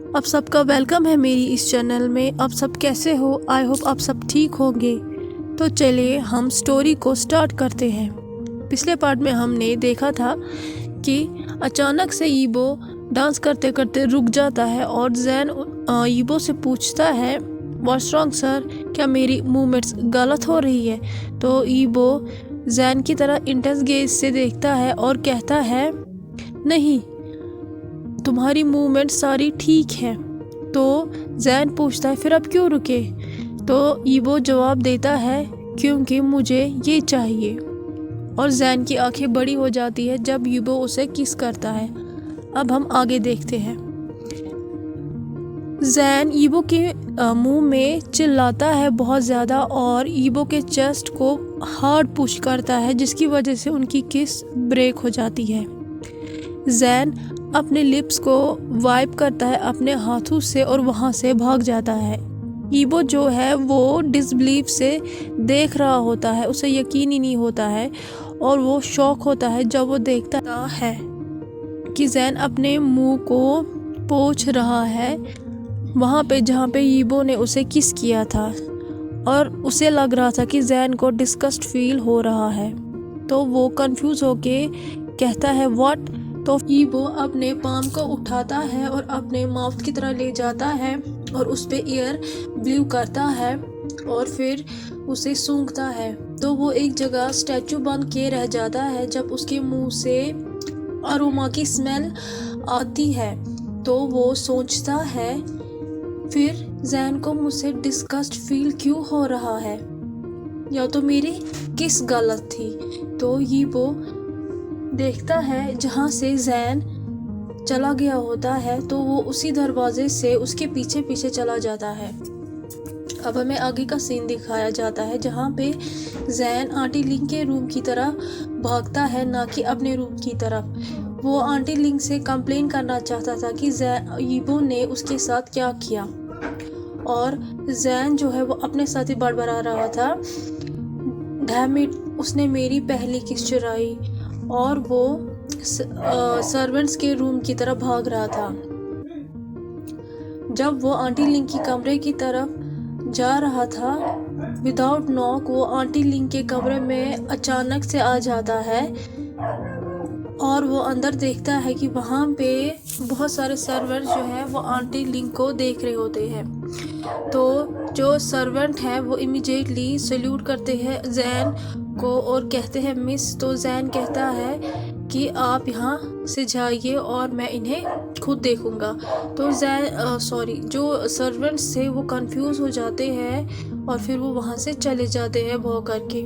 आप सबका वेलकम है मेरी इस चैनल में। आप सब कैसे हो? आई होप आप सब ठीक होंगे। तो चलिए हम स्टोरी को स्टार्ट करते हैं। पिछले पार्ट में हमने देखा था कि अचानक से ईबो डांस करते करते रुक जाता है और जैन ईबो से पूछता है, व्हाट्स रॉन्ग सर, क्या मेरी मूवमेंट्स गलत हो रही है? तो ईबो जैन की तरह इंटेंस गेज से देखता है और कहता है, नहीं, तुम्हारी मूवमेंट सारी ठीक है। तो जैन पूछता है, फिर अब क्यों रुके? तो ईबो जवाब देता है, क्योंकि मुझे ये चाहिए। और जैन की आंखें बड़ी हो जाती है जब ईबो उसे किस करता है। अब हम आगे देखते हैं। जैन ईबो के मुंह में चिल्लाता है बहुत ज़्यादा और ईबो के चेस्ट को हार्ड पुश करता है, जिसकी वजह से उनकी किस ब्रेक हो जाती है। जैन अपने लिप्स को वाइप करता है अपने हाथों से और वहाँ से भाग जाता है। ईबो जो है वो डिसबिलीफ से देख रहा होता है, उसे यकीन ही नहीं होता है और वो शॉक होता है जब वो देखता है कि जैन अपने मुंह को पोंछ रहा है वहाँ पे जहाँ पे ईबो ने उसे किस किया था, और उसे लग रहा था कि जैन को डिस्गस्ट फील हो रहा है। तो वो कंफ्यूज होके कहता है, व्हाट? तो ईबो अपने पाम को उठाता है और अपने माउथ की तरह ले जाता है और उस पे एयर ब्लू करता है और फिर उसे सूंघता है। तो वो एक जगह स्टैचू बन के रह जाता है जब उसके मुंह से अरोमा की स्मेल आती है। तो वो सोचता है, फिर जैन को मुझसे डिस्गस्ट फील क्यों हो रहा है, या तो मेरी किस गलत थी? तो ईबो देखता है जहाँ से जैन चला गया होता है, तो वो उसी दरवाजे से उसके पीछे पीछे चला जाता है। अब हमें आगे का सीन दिखाया जाता है जहाँ पे जैन आंटी लिंग के रूम की तरफ भागता है, ना कि अपने रूम की तरफ। वो आंटी लिंग से कंप्लेन करना चाहता था कि ईबो ने उसके साथ क्या किया, और जैन जो है वो अपने साथ ही बड़बड़ा रहा था, डैम इट, उसने मेरी पहली किस चुराई। और वो सर्वेंट्स के रूम की तरफ भाग रहा था। जब वो आंटी लिंग की कमरे की तरफ जा रहा था, विदाउट नॉक वो आंटी लिंग के कमरे में अचानक से आ जाता है और वो अंदर देखता है कि वहाँ पे बहुत सारे सर्वेंट्स जो है वो आंटी लिंग को देख रहे होते हैं। तो जो सर्वेंट हैं वो इमीडिएटली सल्यूट करते हैं जैन को और कहते हैं, मिस। तो जैन कहता है कि आप यहाँ से जाइए और मैं इन्हें खुद देखूंगा। तो जो सर्वेंट्स थे वो कंफ्यूज हो जाते हैं और फिर वो वहाँ से चले जाते हैं भौं करके।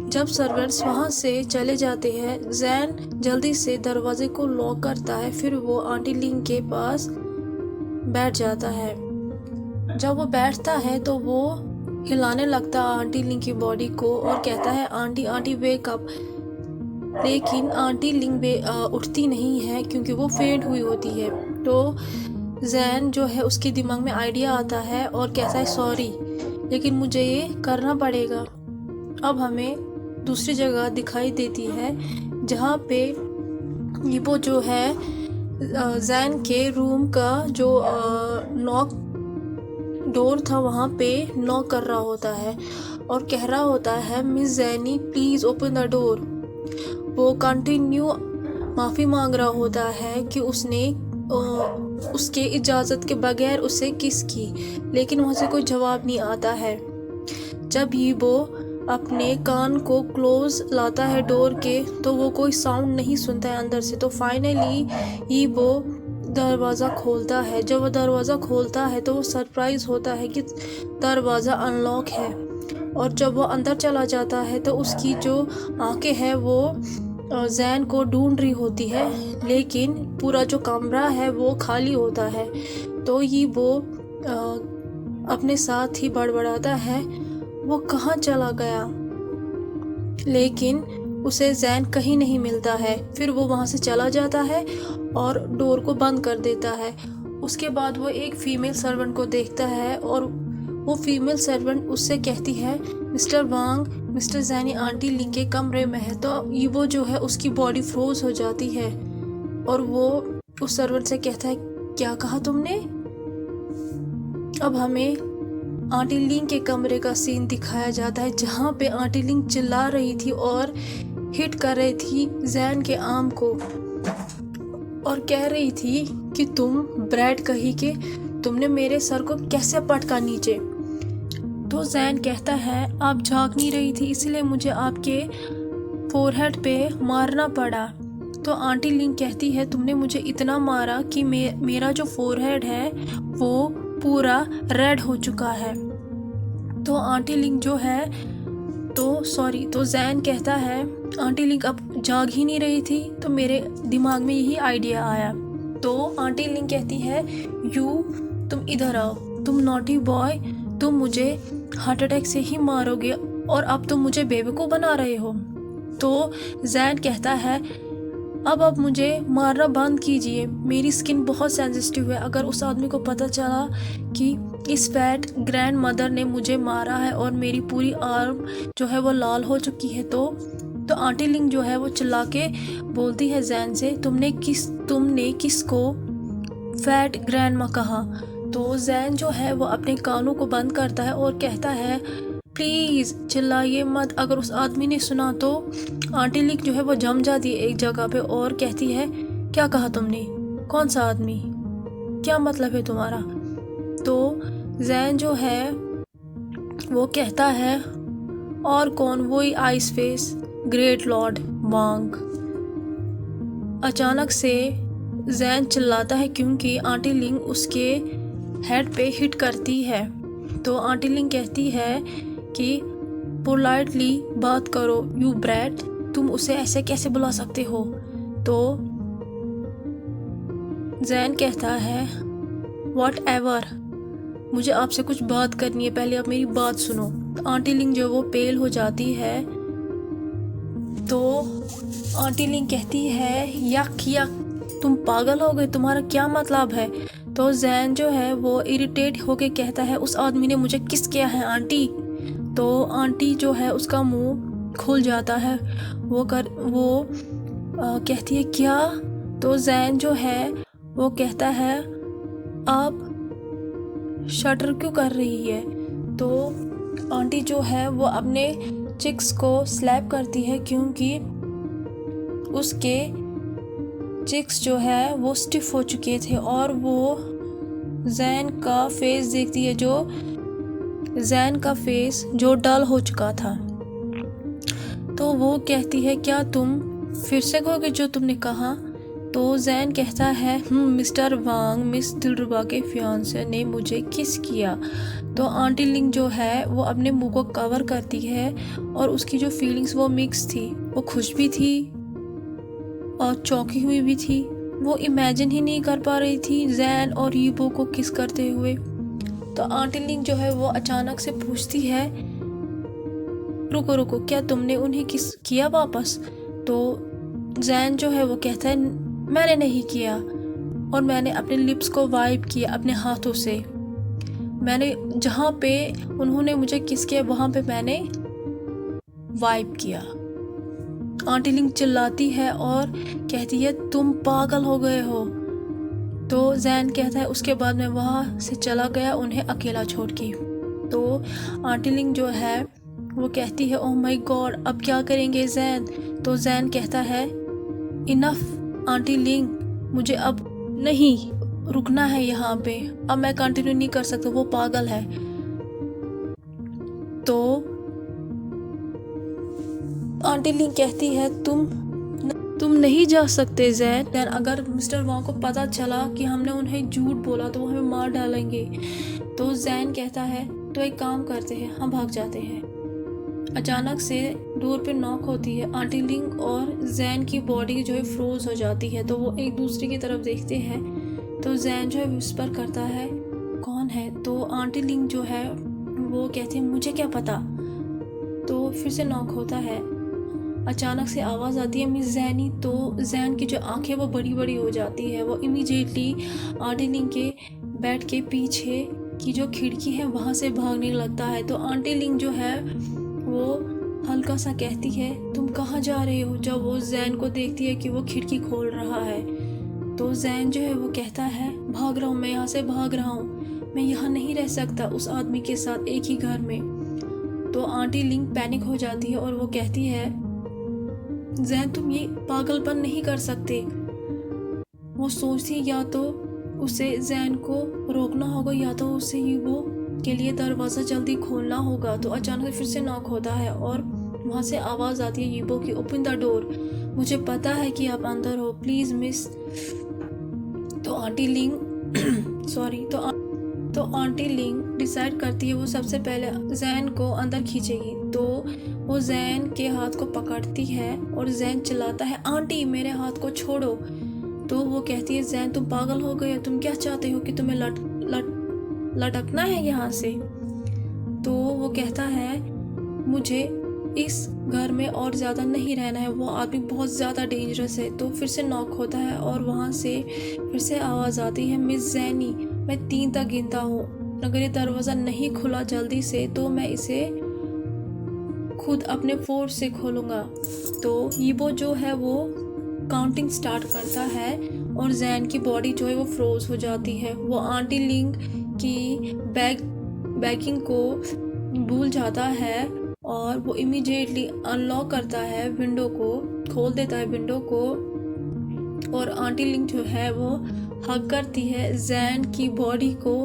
जब सर्वेंट्स वहाँ से चले जाते हैं, जैन जल्दी से दरवाजे को लॉक करता है, फिर वो आंटी लिंग के पास बैठ जाता है। जब वो बैठता है तो वो हिलाने लगता है आंटी लिंग की बॉडी को और कहता है, आंटी आंटी वेक अप। लेकिन आंटी लिंग उठती नहीं है क्योंकि वो फेंट हुई होती है। तो जैन जो है उसके दिमाग में आइडिया आता है और कहता है, सॉरी, लेकिन मुझे ये करना पड़ेगा। अब हमें दूसरी जगह दिखाई देती है जहाँ पे ईबो जो है जैन के रूम का जो नॉक डोर था वहाँ पे नॉक कर रहा होता है और कह रहा होता है, miss Jenny please open the door. वो कंटिन्यू माफ़ी मांग रहा होता है कि उसने उसके इजाज़त के बगैर उसे किस की, लेकिन वहाँ से कोई जवाब नहीं आता है। जब ईबो अपने कान को क्लोज लाता है डोर के तो वो कोई साउंड नहीं सुनता है अंदर से। तो फाइनली ईबो दरवाज़ा खोलता है। जब वो दरवाज़ा खोलता है तो वो सरप्राइज होता है कि दरवाज़ा अनलॉक है, और जब वो अंदर चला जाता है तो उसकी जो आंखें हैं वो जैन को ढूंढ रही होती है, लेकिन पूरा जो कमरा है वो खाली होता है। तो ये वो अपने साथ ही बड़बड़ाता है, वो कहाँ चला गया, लेकिन उसे जैन कहीं नहीं मिलता है। फिर वो वहाँ से चला जाता है और डोर को बंद कर देता है। उसके बाद वो एक फीमेल सर्वेंट को देखता है और वो फीमेल सर्वेंट उससे कहती है, मिस्टर वांग, मिस्टर जैनी आंटी लिंग के कमरे में है। तो ईबो जो है उसकी बॉडी फ्रोज हो जाती है और वो उस सर्वेंट से कहता है, क्या कहा तुमने? अब हमें आंटी लिंग के कमरे का सीन दिखाया जाता है जहाँ पे आंटी लिंग चिल्ला रही थी और हिट कर रही थी जैन के आर्म को और कह रही थी कि तुम ब्रैड कही के तुमने मेरे सर को कैसे पटका नीचे। तो जैन कहता है, आप जाग नहीं रही थी इसलिए मुझे आपके फोरहेड पे मारना पड़ा। तो आंटी लिंग कहती है, तुमने मुझे इतना मारा कि मेरा जो फोरहेड है वो पूरा रेड हो चुका है। तो आंटी लिंग जो है तो जैन कहता है, आंटी लिंग अब जाग ही नहीं रही थी तो मेरे दिमाग में यही आइडिया आया। तो आंटी लिंग कहती है, तुम इधर आओ, तुम नॉटी बॉय, तुम मुझे हार्ट अटैक से ही मारोगे और अब तुम मुझे बेवकूफ़ बना रहे हो। तो जैन कहता है, अब मुझे मारना बंद कीजिए, मेरी स्किन बहुत सेंसिटिव है। अगर उस आदमी को पता चला कि इस फैट ग्रैंड मदर ने मुझे मारा है और मेरी पूरी आर्म जो है वो लाल हो चुकी है तो आंटी लिंग जो है वो चिल्ला के बोलती है जैन से, तुमने किसको फैट ग्रैंड माँ कहा? तो जैन जो है वो अपने कानों को बंद करता है और कहता है, प्लीज़ चिल्लाइए मत, अगर उस आदमी ने सुना तो। आंटी लिंग जो है वो जम जाती है एक जगह पे और कहती है, क्या कहा तुमने? कौन सा आदमी? क्या मतलब है तुम्हारा? तो जैन जो है वो कहता है, और कौन? वही आइस फेस ग्रेट लॉर्ड वांग। अचानक से जैन चिल्लाता है क्योंकि आंटी लिंग उसके हेड पे हिट करती है। तो आंटी लिंग कहती है कि पोलाइटली बात करो यू ब्रैट, तुम उसे ऐसे कैसे बुला सकते हो? तो जैन कहता है, वॉट एवर, मुझे आपसे कुछ बात करनी है, पहले आप मेरी बात सुनो। तो आंटी लिंग जो वो पेल हो जाती है। तो आंटी लिंग कहती है, यक यक, तुम पागल हो गए, तुम्हारा क्या मतलब है? तो जैन जो है वो इरिटेट होके कहता है, उस आदमी ने मुझे किस किया है आंटी? तो आंटी जो है उसका मुंह खुल जाता है, वो कहती है, क्या? तो जैन जो है वो कहता है, आप शटर क्यों कर रही है? तो आंटी जो है वो अपने चिक्स को स्लैप करती है क्योंकि उसके चिक्स जो है वो स्टिफ हो चुके थे और वो जैन का फेस देखती है जो डल हो चुका था। तो वो कहती है, क्या तुम फिर से कहोगे जो तुमने कहा? तो जैन कहता है, मिस्टर वांग, मिस दिलरुबा के फियांसे ने मुझे किस किया। तो आंटी लिंग जो है वो अपने मुंह को कवर करती है और उसकी जो फीलिंग्स वो मिक्स थी, वो खुश भी थी और चौंकी हुई भी थी। वो इमेजिन ही नहीं कर पा रही थी जैन और यीबो को किस करते हुए। तो आंटी लिंग जो है वो अचानक से पूछती है, रुको, क्या तुमने उन्हें किस किया वापस? तो जैन जो है वो कहता है, मैंने नहीं किया, और मैंने अपने लिप्स को वाइप किया अपने हाथों से। मैंने जहाँ पे उन्होंने मुझे किस किया वहाँ पे मैंने वाइप किया। आंटी लिंग चिल्लाती है और कहती है, तुम पागल हो गए हो। तो जैन कहता है, उसके बाद मैं वहाँ से चला गया उन्हें अकेला छोड़ के। तो आंटी लिंग जो है वो कहती है, ओह माय गॉड, अब क्या करेंगे जैन? तो जैन कहता है, इनफ आंटी लिंग, मुझे अब नहीं रुकना है यहाँ पे, अब मैं कंटिन्यू नहीं कर सकता, वो पागल है। तो आंटी लिंग कहती है, तुम नहीं जा सकते जैन, अगर मिस्टर वांग को पता चला कि हमने उन्हें झूठ बोला तो वो हमें मार डालेंगे। तो जैन कहता है, तो एक काम करते हैं, हम भाग जाते हैं। अचानक से डोर पे नॉक होती है। आंटी लिंग और जैन की बॉडी जो है फ्रोज हो जाती है, तो वो एक दूसरे की तरफ देखते हैं। तो जैन जो है विस्पर करता है, कौन है? तो आंटी लिंग जो है वो कहती है, मुझे क्या पता। तो फिर से नॉक होता है। अचानक से आवाज़ आती है, मिस जैनी। तो जैन की जो आंखें वो बड़ी बड़ी हो जाती है। वो इमीडिएटली आंटी लिंग के बेड के पीछे की जो खिड़की है वहाँ से भागने लगता है। तो आंटी लिंग जो है वो हल्का सा कहती है, तुम कहाँ जा रहे हो? जब वो जैन को देखती है कि वो खिड़की खोल रहा है। तो जैन जो है वो कहता है भाग रहा हूँ, मैं यहाँ से भाग रहा हूँ, मैं यहाँ नहीं रह सकता उस आदमी के साथ एक ही घर में। तो आंटी लिंग पैनिक हो जाती है और वो कहती है जैन तुम ये पागलपन नहीं कर सकते। वो सोचती है या तो उसे जैन को रोकना होगा या तो उसे ईबो के लिए दरवाज़ा जल्दी खोलना होगा। तो अचानक फिर से नॉक होता है और वहाँ से आवाज़ आती है ईबो की, ओपन द डोर, मुझे पता है कि आप अंदर हो, प्लीज़ मिस। तो आंटी लिंग सॉरी तो आंटी लिंग डिसाइड करती है वो सबसे पहले जैन को अंदर खींचेगी। तो वो जैन के हाथ को पकड़ती है और जैन चिल्लाता है आंटी मेरे हाथ को छोड़ो। तो वो कहती है जैन तुम पागल हो गए, तुम क्या चाहते हो कि तुम्हें लटकना है यहाँ से। तो वो कहता है मुझे इस घर में और ज़्यादा नहीं रहना है, वो आदमी बहुत ज़्यादा डेंजरस है। तो फिर से नॉक होता है और वहाँ से फिर से आवाज़ आती है मिस जैनी मैं 3 तक गिनता हूँ, अगर ये दरवाज़ा नहीं खुला जल्दी से तो मैं इसे खुद अपने फोर्स से खोलूँगा। तो ईबो जो है वो काउंटिंग स्टार्ट करता है और जैन की बॉडी जो है वो फ्रोज हो जाती है। वो आंटी लिंग की बैगिंग को भूल जाता है और वो इमीडिएटली अनलॉक करता है विंडो को, खोल देता है विंडो को और आंटी लिंग जो है वो हग करती है जैन की बॉडी को,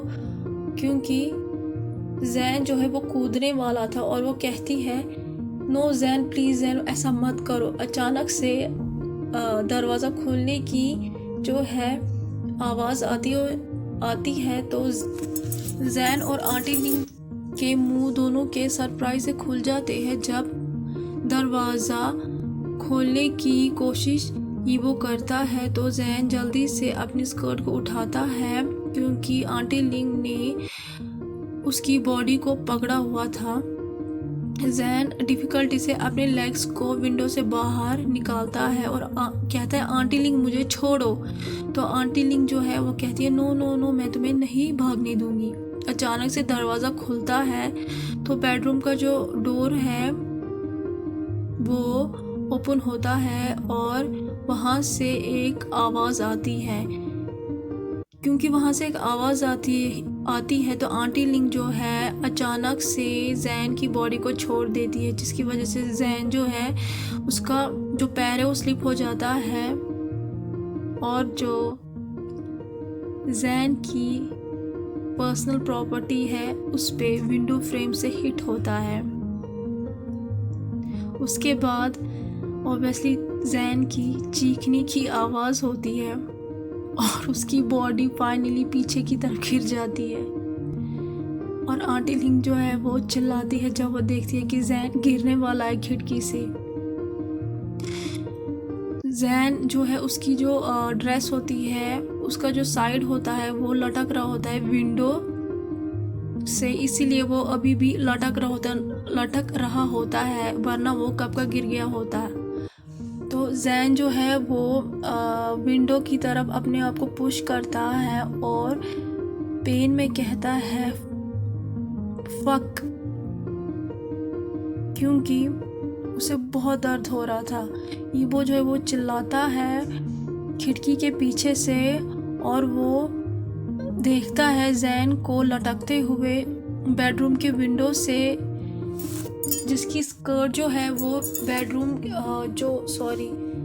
क्योंकि जैन जो है वो कूदने वाला था और वो कहती है नो जैन प्लीज़ जैन ऐसा मत करो। अचानक से दरवाज़ा खोलने की जो है आवाज़ आती है तो जैन और आंटी लिंग के मुंह दोनों के सरप्राइज से खुल जाते हैं जब दरवाज़ा खोलने की कोशिश ईबो करता है। तो जैन जल्दी से अपनी स्कर्ट को उठाता है क्योंकि आंटी लिंग ने उसकी बॉडी को पकड़ा हुआ था। जैन डिफ़िकल्टी से अपने लेग्स को विंडो से बाहर निकालता है और कहता है आंटी लिंग मुझे छोड़ो। तो आंटी लिंग जो है वो कहती है नो नो नो मैं तुम्हें नहीं भागने दूंगी। अचानक से दरवाज़ा खुलता है तो बेडरूम का जो डोर है वो ओपन होता है और वहाँ से एक आवाज़ आती है। क्योंकि वहाँ से एक आवाज़ आती है तो आंटी लिंग जो है अचानक से जैन की बॉडी को छोड़ देती है, जिसकी वजह से जैन जो है उसका जो पैर है वो स्लिप हो जाता है और जो जैन की पर्सनल प्रॉपर्टी है उस पे विंडो फ्रेम से हिट होता है। उसके बाद ऑब्वियसली जैन की चीखने की आवाज़ होती है और उसकी बॉडी फाइनली पीछे की तरफ गिर जाती है और आंटी लिंग जो है वो चिल्लाती है जब वो देखती है कि जैन गिरने वाला है खिड़की से। जैन जो है उसकी जो ड्रेस होती है उसका जो साइड होता है वो लटक रहा होता है विंडो से, इसीलिए वो अभी भी लटक रहा होता है वरना वो कब का गिर गया होता है। तो जैन जो है वो विंडो की तरफ अपने आप को पुश करता है और पेन में कहता है फक, क्योंकि उसे बहुत दर्द हो रहा था। ईबो जो है वो चिल्लाता है खिड़की के पीछे से और वो देखता है जैन को लटकते हुए बेडरूम के विंडो से, जिसकी स्कर्ट जो है वो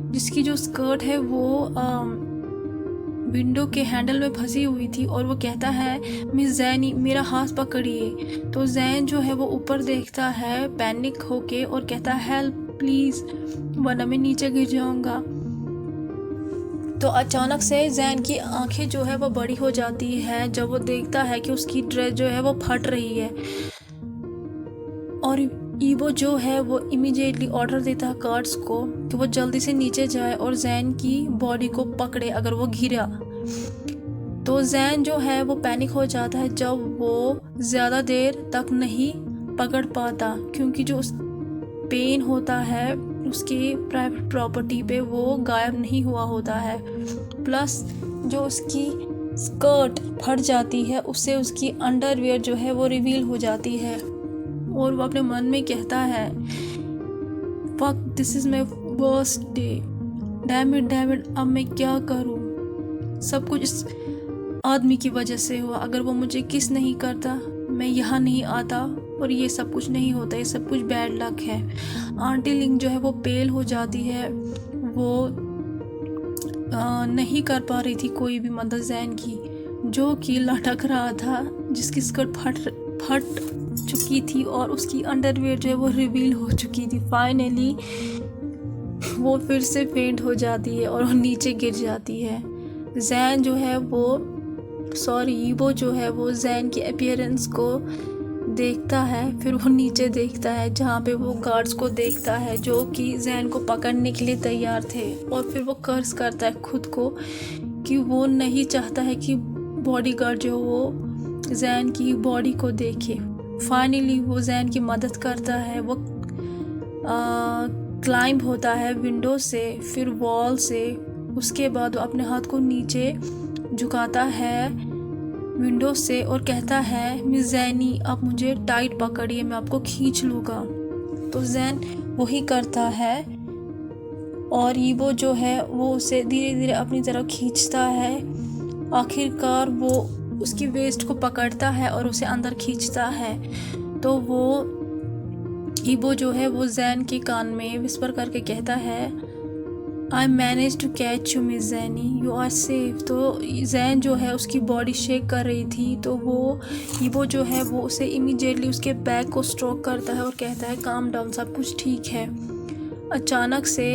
जिसकी जो स्कर्ट है वो विंडो के हैंडल में फंसी हुई थी और वो कहता है मिस जैनी मेरा हाथ पकड़िए। तो जैन जो है वो ऊपर देखता है पैनिक होके और कहता है हेल्प प्लीज़ वरना मैं नीचे गिर जाऊंगा। तो अचानक से जैन की आंखें जो है वो बड़ी हो जाती है जब वो देखता है कि उसकी ड्रेस जो है वो फट रही है और ईबो जो है वो इमीडिएटली ऑर्डर देता है गार्ड्स को कि वो जल्दी से नीचे जाए और जैन की बॉडी को पकड़े अगर वो गिरा। तो जैन जो है वो पैनिक हो जाता है जब वो ज़्यादा देर तक नहीं पकड़ पाता, क्योंकि जो पेन होता है उसकी प्राइवेट प्रॉपर्टी पे वो गायब नहीं हुआ होता है, प्लस जो उसकी स्कर्ट फट जाती है उससे उसकी अंडरवियर जो है वो रिवील हो जाती है और वो अपने मन में कहता है fuck this is my worst day, damn it अब मैं क्या करूँ। सब कुछ इस आदमी की वजह से हुआ। अगर वो मुझे किस नहीं करता, मैं यहाँ नहीं आता और ये सब कुछ नहीं होता। ये सब कुछ बैड लक है। आंटी लिंग जो है वो पेल हो जाती है। वो नहीं कर पा रही थी कोई भी मदद जैन की, जो कि लटक रहा था, जिसकी स्कर्ट फट चुकी थी और उसकी अंडरवेयर जो है वो रिवील हो चुकी थी। फाइनली वो फिर से फेंट हो जाती है और नीचे गिर जाती है। जैन जो है वो जो है वो जैन की अपीयरेंस को देखता है। फिर वो नीचे देखता है जहाँ पे वो गार्ड्स को देखता है जो कि जैन को पकड़ने के लिए तैयार थे। और फिर वो कर्स करता है खुद को कि वो नहीं चाहता है कि बॉडीगार्ड जो वो जैन की बॉडी को देखे। फाइनली वो जैन की मदद करता है। वो क्लाइंब होता है विंडो से, फिर वॉल से। उसके बाद वो अपने हाथ को नीचे झुकाता है विंडो से और कहता है, मिस जैनी आप मुझे टाइट पकड़िए, मैं आपको खींच लूँगा। तो जैन वही करता है और ईवो जो है वो उसे धीरे धीरे अपनी तरफ खींचता है। आखिरकार वो उसकी वेस्ट को पकड़ता है और उसे अंदर खींचता है। तो वो ईवो जो है वो जैन के कान में विस्पर करके कहता है, I manage to catch you miss Jenny, you are safe. तो जैन जो है उसकी बॉडी शेक कर रही थी। तो वो ईवो जो है वो उसे इमीडिएटली उसके बैक को स्ट्रोक करता है और कहता है, काम डाउन, सब कुछ ठीक है। अचानक से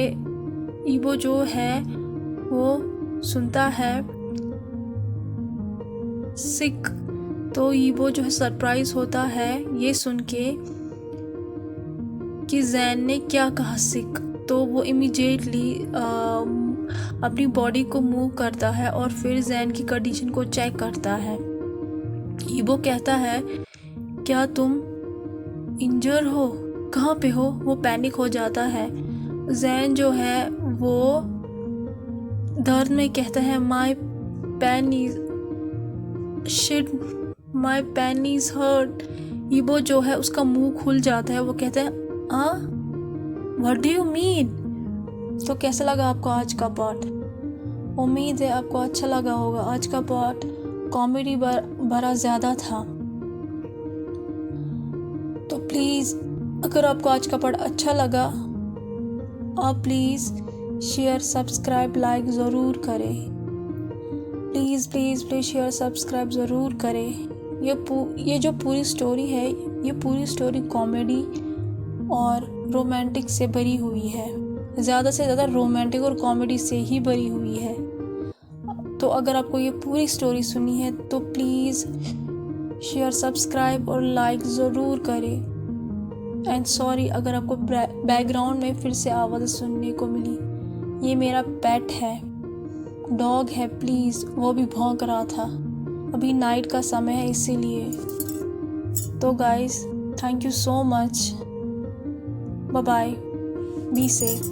ईवो जो है वो सुनता है सिक। तो ईवो जो है सरप्राइज होता है ये सुन के कि जैन ने क्या कहा सिक। तो वो इमीडिएटली अपनी बॉडी को मूव करता है और फिर जैन की कंडीशन को चेक करता है। ईवो कहता है, क्या तुम इंजर हो, कहाँ पे हो? वो पैनिक हो जाता है। जैन जो है वो दर्द में कहता है, my pen is hurt. Evo जो है उसका मुंह खुल जाता है। वो कहता है, व्हाट डू यू मीन? तो कैसा लगा आपको आज का पार्ट? उम्मीद है आपको अच्छा लगा होगा। आज का पार्ट कॉमेडी बड़ा ज़्यादा था। तो प्लीज़ अगर आपको आज का पार्ट अच्छा लगा, आप प्लीज़ शेयर सब्सक्राइब लाइक ज़रूर करें। Please please please share subscribe ज़रूर करें। ये जो पूरी स्टोरी है, ये पूरी स्टोरी कॉमेडी और रोमांटिक से भरी हुई है। ज़्यादा से ज़्यादा रोमांटिक और कॉमेडी से ही भरी हुई है। तो अगर आपको ये पूरी स्टोरी सुनी है तो प्लीज़ शेयर सब्सक्राइब और लाइक ज़रूर करें। एंड सॉरी अगर आपको बैकग्राउंड में फिर से आवाज़ सुनने को मिली। ये मेरा पेट है, डॉग है, प्लीज़। वो भी भौंक रहा था। अभी नाइट का समय है इसीलिए। तो guys, thank you so much. Bye bye. Be safe.